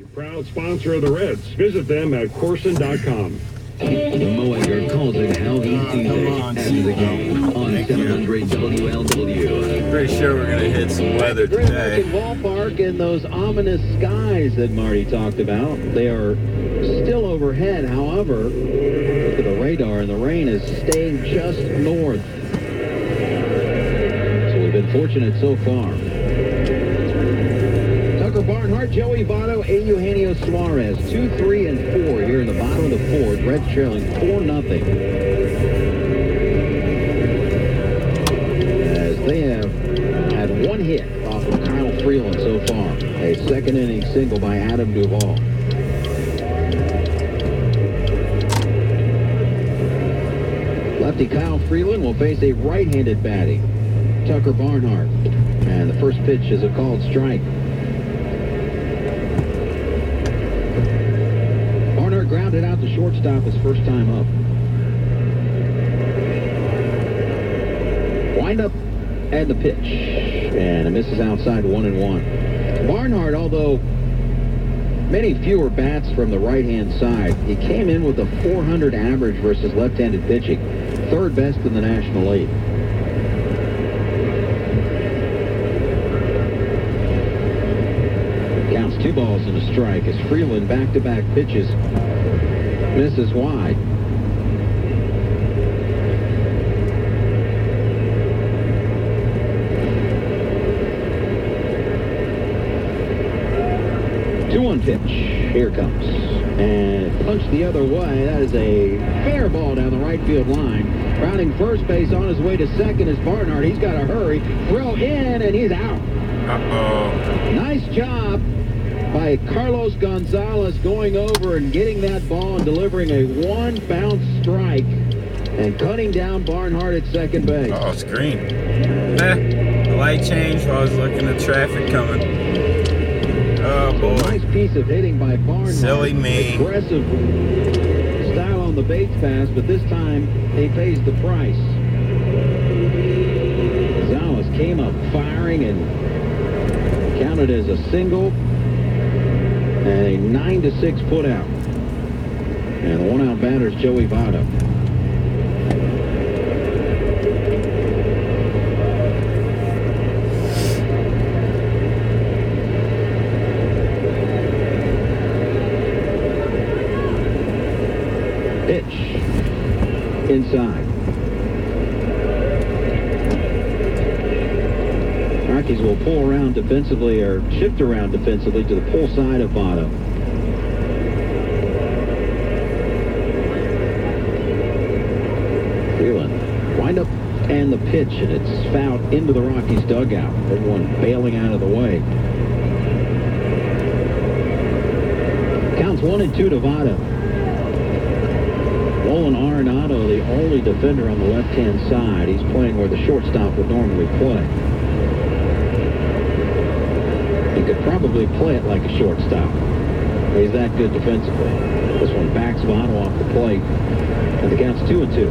Proud sponsor of the Reds. Visit them at Corson.com. Moenger calls it how he sees it after the game on 700 WLW. Pretty sure we're going to hit some weather today. Ballpark and those ominous skies that Marty talked about. They are still overhead, however, look at the radar, and the rain is staying just north. So we've been fortunate so far. Tucker Barnhart, Joey Votto, and Eugenio Suarez. 2, 3, and 4 here in the bottom of the fourth. Reds trailing 4-0. As they have had one hit off of Kyle Freeland so far. A second inning single by Adam Duvall. Lefty Kyle Freeland will face a right-handed baddie, Tucker Barnhart. And the first pitch is a called strike. Barnhart grounded out to shortstop his first time up. Wind up and the pitch. And it misses outside 1-1. Barnhart, although many fewer bats from the right-hand side, he came in with a .400 average versus left-handed pitching. Third best in the National League. Counts 2 balls and a strike as Freeland back-to-back pitches misses wide. Two-one pitch. Here it comes. And punched the other way. That is a fair ball down the right field line. Rounding first base on his way to second is Barnhart. He's got to hurry. Throw in, and he's out. Uh-oh. Nice job by Carlos Gonzalez going over and getting that ball and delivering a one-bounce strike and cutting down Barnhart at second base. Oh, it's green. The light changed while I was looking at traffic coming. Oh, boy. Nice piece of hitting by Barnhart. Silly me. Aggressive style on the Bates pass, but this time he pays the price. Gonzalez came up firing and counted as a single and a 9-6 put out. And the one-out batter is Joey Votto. Pitch inside. Rockies will pull around defensively, or shift around defensively to the pull side of Votto. Freeland wind up and the pitch, and it's fouled into the Rockies dugout. Everyone bailing out of the way. Counts 1-2 to Votto. Nolan Arenado, the only defender on the left-hand side. He's playing where the shortstop would normally play. He could probably play it like a shortstop. He's that good defensively. This one backs Votto off the plate, and the count's 2-2.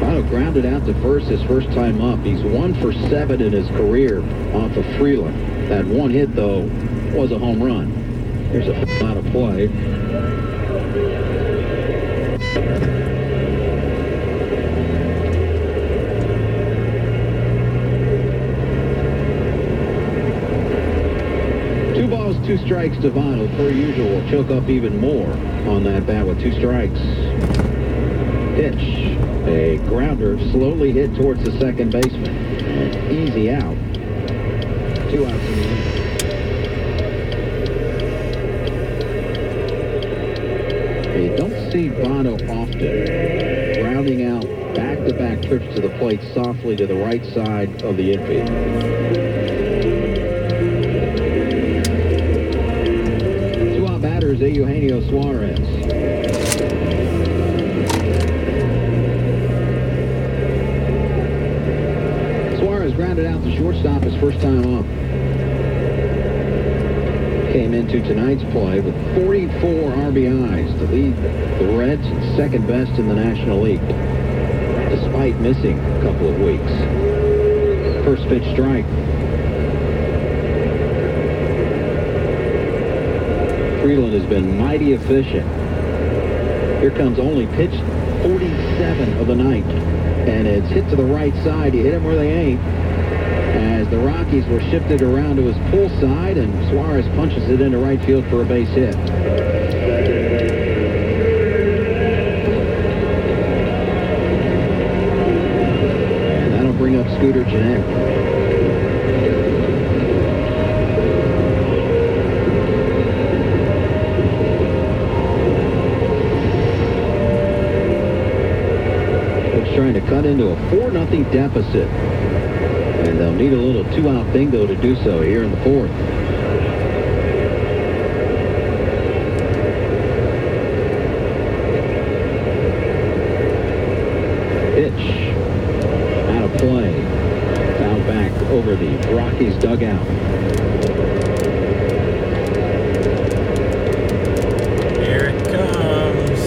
Votto grounded out to first his first time up. He's 1 for 7 in his career off of Freeland. That one hit, though, was a home run. Here's a lot of play. Two balls, 2 strikes to Votto. Per usual, choke up even more on that bat with 2 strikes. Pitch. A grounder slowly hit towards the second baseman. Easy out. 2 outs in the inning. You don't see Votto often. Grounding out back-to-back trips to the plate softly to the right side of the infield. Two-out batter is Eugenio Suarez. Suarez grounded out to shortstop his first time up. Came into tonight's play with 44 RBIs to lead the Reds second best in the National League. Despite despite missing a couple of weeks. First pitch strike. Freeland has been mighty efficient. Here comes only pitch 47 of the night. And it's hit to the right side. You hit them where they ain't. As the Rockies were shifted around to his pull side, and Suarez punches it into right field for a base hit. And that'll bring up Scooter Gennett. Trying to cut into a 4-0 deficit. And they'll need a little 2-out bingo to do so here in the fourth. Pitch. Out of play. Foul back over the Rockies dugout. Here it comes.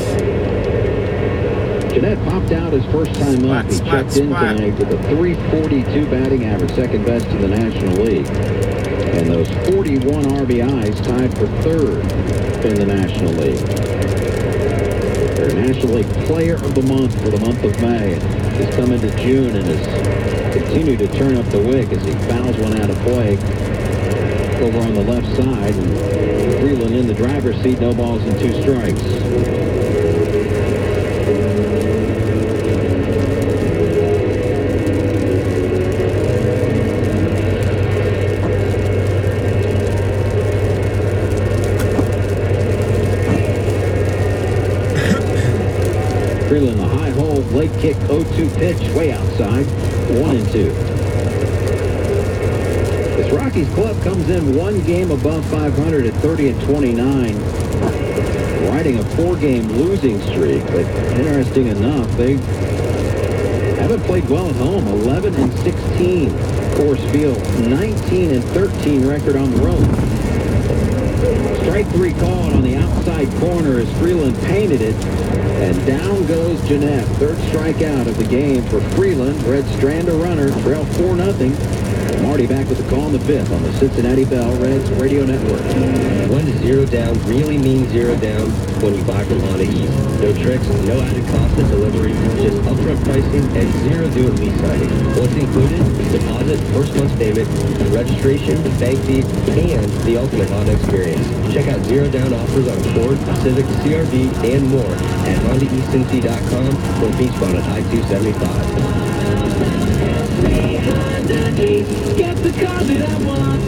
Gennett popped out his first time up. He checked in tonight with a .342 batting average, second best in the National League. And those 41 RBIs tied for third in the National League. Their National League Player of the Month for the month of May. He's come into June and has continued to turn up the wick as he fouls one out of play over on the left side. And Freeland in the driver's seat, no balls and 2 strikes. Freeland, the high hole, late kick, 0-2 pitch, way outside, 1-2. This Rockies club comes in one game above 500 at 30-29, riding a 4-game losing streak. But interesting enough, they haven't played well at home. 11-16, Coors Field, 19-13 record on the road. Strike 3 called on the outside corner as Freeland painted it. And down goes Gennett. Third strikeout of the game for Freeland. Reds strand a runner, trail 4-0. Marty back with the call in the fifth on the Cincinnati Bell Reds Radio Network. When does zero down really mean zero down? When you buy from Honda East. No tricks, no added cost of delivery, just upfront pricing and zero due at lease signing. What's included? Deposit, first month's payment, registration, bank fee, and the ultimate Honda experience. Check out zero down offers on Ford, Civic, CR-V, and more at HondaEastNC.com or Beachbond at I-275. Get the car that I want.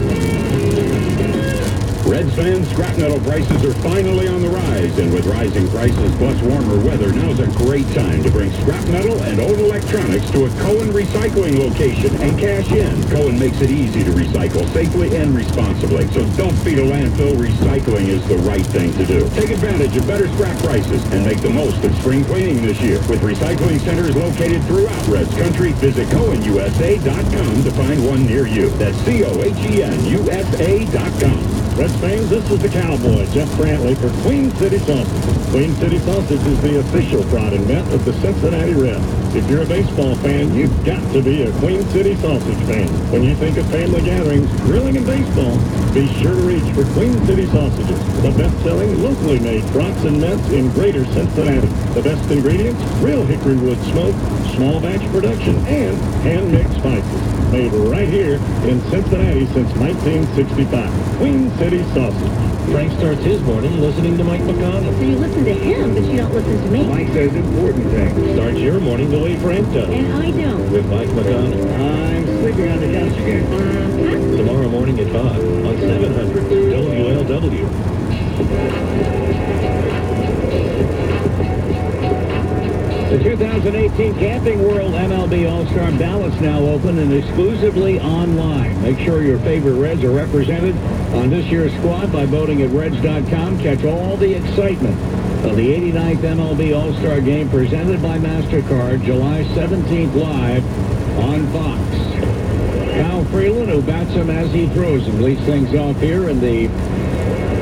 Reds fans, scrap metal prices are finally on the rise, and with rising prices plus warmer weather, now's a great time to bring scrap metal and old electronics to a Cohen recycling location and cash in. Cohen makes it easy to recycle safely and responsibly, so don't feed a landfill. Recycling is the right thing to do. Take advantage of better scrap prices and make the most of spring cleaning this year. With recycling centers located throughout Reds country, visit CohenUSA.com to find one near you. That's CohenUSA.com. Reds fans, this is the Cowboy, Jeff Brantley for Queen City Sausage. Queen City Sausage is the official pride and met of the Cincinnati Reds. If you're a baseball fan, you've got to be a Queen City Sausage fan. When you think of family gatherings, grilling, and baseball, be sure to reach for Queen City Sausages, the best-selling, locally made brats and mets in greater Cincinnati. The best ingredients, real hickory wood smoke, small batch production, and hand-mixed spices. Made right here in Cincinnati since 1965. Queen City Sausage. Frank starts his morning listening to Mike McConnell. So you listen to him, but you don't listen to me. Mike says important things. Start your morning the way Frank does. And I don't. With Mike McConnell. I'm sleeping on the couch again. Tomorrow morning at 5 on 700 WLW. The 2018 Camping World MLB All-Star ballots now open and exclusively online. Make sure your favorite Reds are represented on this year's squad by voting at Reds.com. Catch all the excitement of the 89th MLB All-Star Game presented by MasterCard July 17th live on Fox. Kyle Freeland, who bats him as he throws him, leads things off here in the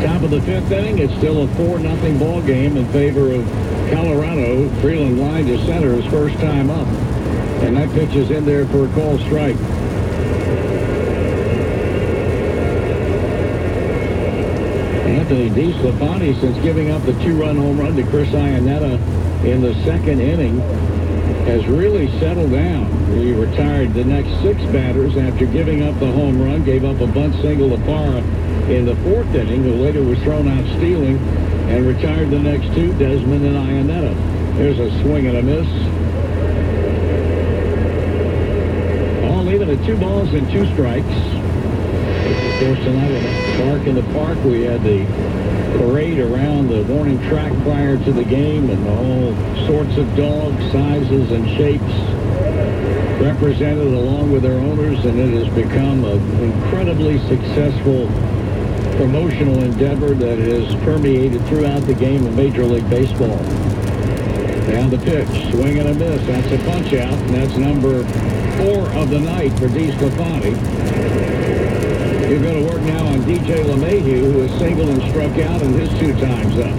top of the fifth inning. It's still a 4-0 ball game in favor of Colorado. Freeland lined to center his first time up. And that pitch is in there for a called strike. Anthony DeSclafani, since giving up the 2-run home run to Chris Iannetta in the second inning, has really settled down. He retired the next 6 batters after giving up the home run, gave up a bunt single to Parra in the 4th inning, who later was thrown out stealing, and retired the next 2, Desmond and Iannetta. There's a swing and a miss. All even at 2 balls and 2 strikes. Of course, tonight at Park in the Park, we had the parade around the warning track prior to the game, and all sorts of dogs, sizes, and shapes represented along with their owners, and it has become an incredibly successful promotional endeavor that has permeated throughout the game of Major League Baseball. Now the pitch, swing and a miss. That's a punch out, and that's number 4 of the night for DeSclafani. You go to work now on DJ LeMahieu, who has singled and struck out in his 2 times up.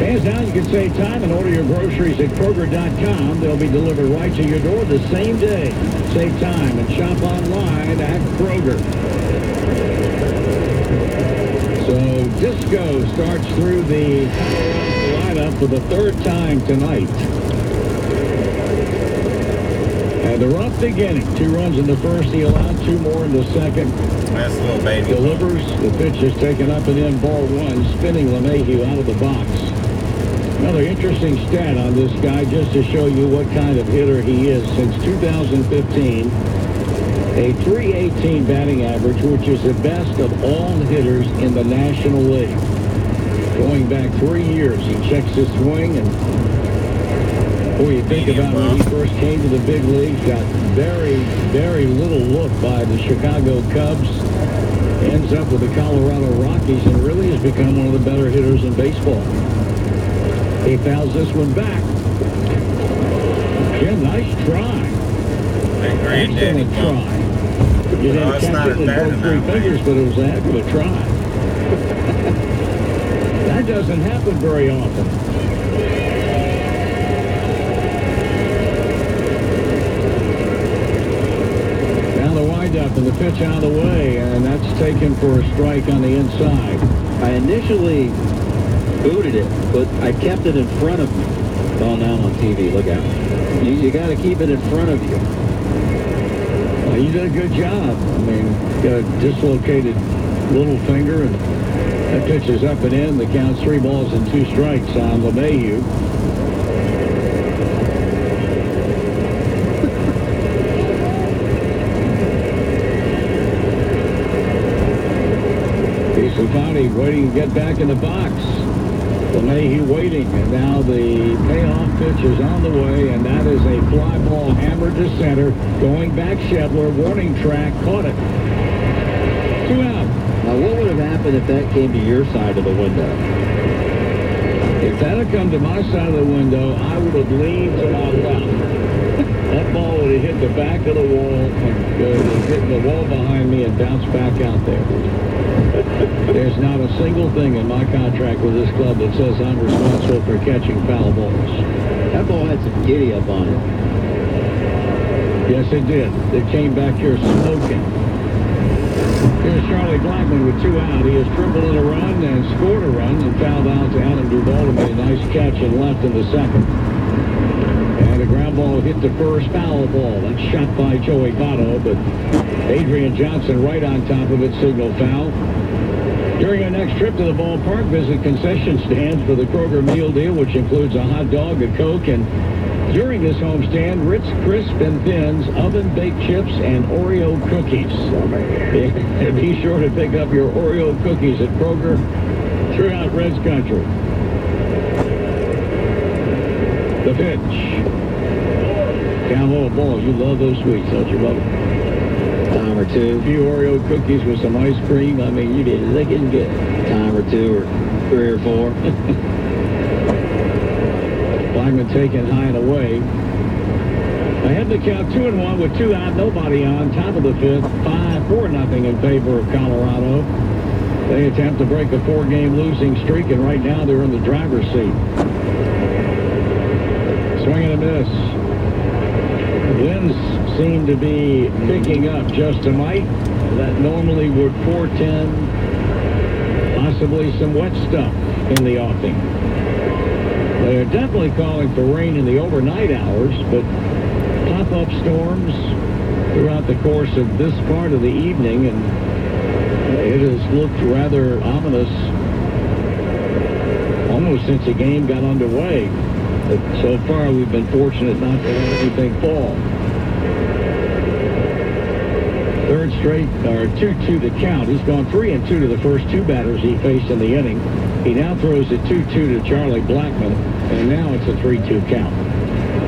Hands down, you can save time and order your groceries at Kroger.com. They'll be delivered right to your door the same day. Save time and shop online at Kroger. So Disco starts through the lineup for the 3rd time tonight. And the rough beginning. 2 runs in the first. He allowed 2 more in the second. That's a little baby. Delivers. The pitch is taken up and in, ball 1, spinning LeMahieu out of the box. Another interesting stat on this guy, just to show you what kind of hitter he is. Since 2015, a .318 batting average, which is the best of all hitters in the National League. Going back 3 years, he checks his swing, and boy, you think about when he first came to the big leagues, got very, very little look by the Chicago Cubs, ends up with the Colorado Rockies, and really has become one of the better hitters in baseball. He fouls this one back. Jim, nice try. Excellent try. You didn't catch it with both 3 fingers, but it was a heck of a try. That doesn't happen very often. Now the windup and the pitch out of the way, and that's taken for a strike on the inside. I initially booted it, but I kept it in front of me. It's all down on TV. Look out. You got to keep it in front of you. Well, you did a good job. I mean, got a dislocated little finger, and that pitch is up and in. The count's 3 balls and 2 strikes on LeMahieu. DeSclafani waiting to get back in the box. LeMahieu waiting, and now the payoff pitch is on the way, and that is a fly ball hammered to center. Going back, Shevler, warning track, caught it. 2 out. Now, what would have happened if that came to your side of the window? If that had come to my side of the window, I would have leaned to my left. That ball would have hit the back of the wall and hit the wall behind me and bounced back out there. There's not a single thing in my contract with this club that says I'm responsible for catching foul balls. That ball had some giddy up on it. Yes, it did. It came back here smoking. Here's Charlie Blackmon with 2 out. He has tripled in a run and scored a run and fouled out to Adam Duvall, who made a nice catch and left in the second. And a ground ball hit the first, foul ball. That's shot by Joey Votto, but Adrian Johnson right on top of it, signal foul. During our next trip to the ballpark, visit concession stands for the Kroger meal deal, which includes a hot dog, a Coke, and during this homestand, Ritz Crisp and Thins, oven-baked chips, and Oreo cookies. Be sure to pick up your Oreo cookies at Kroger throughout Reds country. The pitch. Cowboy ball. You love those sweets, don't you, Bubba? Time or 2. A few Oreo cookies with some ice cream. I mean, you did lick and get. Time or 2 or 3 or 4. Blackmon taken high and away. Ahead the count 2-1 with 2 out, nobody on. Top of the 5th, 5-4-0 in favor of Colorado. They attempt to break a 4-game losing streak, and right now they're in the driver's seat. Swing and a miss. Winds seem to be picking up just a mite. That normally would portend possibly some wet stuff in the offing. They're definitely calling for rain in the overnight hours, but pop-up storms throughout the course of this part of the evening, and it has looked rather ominous almost since the game got underway. But so far, we've been fortunate not to have anything fall. Third straight, or 2-2 the count. He's gone 3-2 to the first two batters he faced in the inning. He now throws a 2-2 to Charlie Blackmon, and now it's a 3-2 count.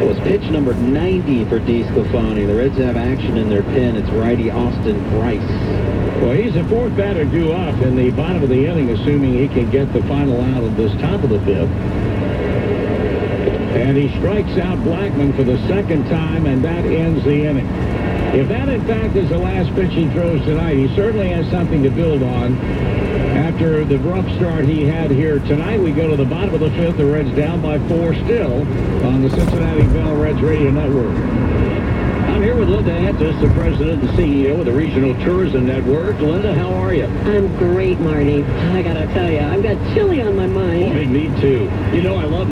It was pitch number 90 for DeSclafani. The Reds have action in their pen. It's righty Austin Bryce. Well, he's the fourth batter due up in the bottom of the inning, assuming he can get the final out of this top of the fifth. And he strikes out Blackmon for the second time, and that ends the inning. If that, in fact, is the last pitch he throws tonight, he certainly has something to build on. After the rough start he had here tonight, we go to the bottom of the fifth. The Reds down by 4 still on the Cincinnati Bell Reds Radio Network. I'm here with Linda Antis, the president and CEO of the Regional Tourism Network. Linda, how are you? I'm great, Marty. I gotta tell you, I've got chili on my mind. Hey, me too. You know, I love